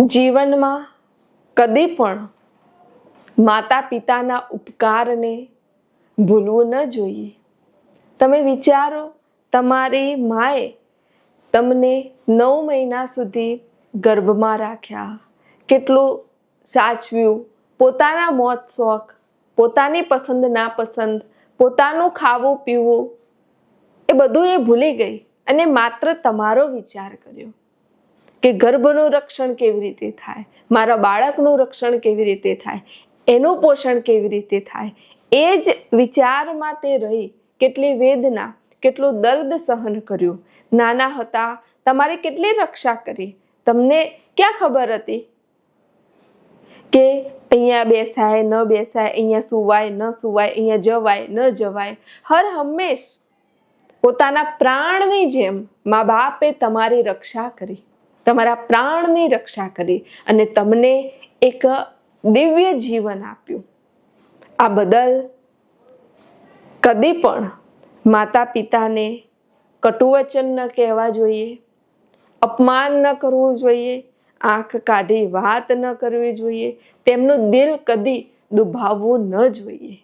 જીવનમાં કદી પણ માતા પિતાના ઉપકારને ભૂલવું ન જોઈએ. તમે વિચારો, તમારી માએ તમને 9 મહિના સુધી ગર્ભમાં રાખ્યા, કેટલું સાચવ્યું, પોતાના મોજ શોખ, પોતાની પસંદ નાપસંદ, પોતાનું ખાવું પીવું એ બધું એ ભૂલી ગઈ અને માત્ર તમારો વિચાર કર્યો કે ગર્ભનું રક્ષણ કેવી રીતે થાય, મારા બાળકનું રક્ષણ કેવી રીતે થાય, એનું પોષણ કેવી રીતે થાય. એ જ વિચારમાં તે રહી. કેટલી વેદના, કેટલું દર્દ સહન કર્યું. નાના હતા તમારી કેટલી રક્ષા કરી. તમને ક્યાં ખબર હતી કે અહીંયા બેસાય ન બેસાય, અહીંયા સુવાય ન સુવાય, અહીંયા જવાય ન જવાય. હર હંમેશ પોતાના પ્રાણની જેમ મા બાપે તમારી રક્ષા કરી, તમારા પ્રાણની રક્ષા કરી અને તમને એક દિવ્ય જીવન આપ્યું. આ બદલ કદી પણ માતા પિતાને કટુ વચન ન કહેવા જોઈએ, અપમાન ન કરવું જોઈએ, આંખ કાઢી વાત ન કરવી જોઈએ, તેમનું દિલ કદી દુભાવવું ન જોઈએ.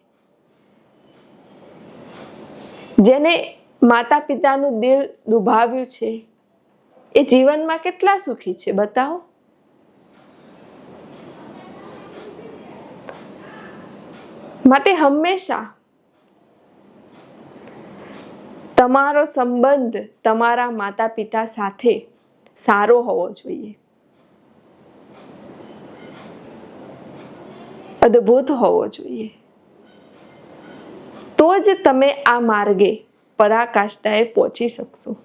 જેને માતા પિતાનું દિલ દુભાવ્યું છે એ જીવનમાં કેટલા સુખી છે બતાવો. માટે હંમેશા તમારો સંબંધ તમારા માતા પિતા સાથે સારો હોવો જોઈએ, અદ્ભુત હોવો જોઈએ. તો જ તમે આ માર્ગે પરાકાષ્ઠાએ પહોંચી શકશો.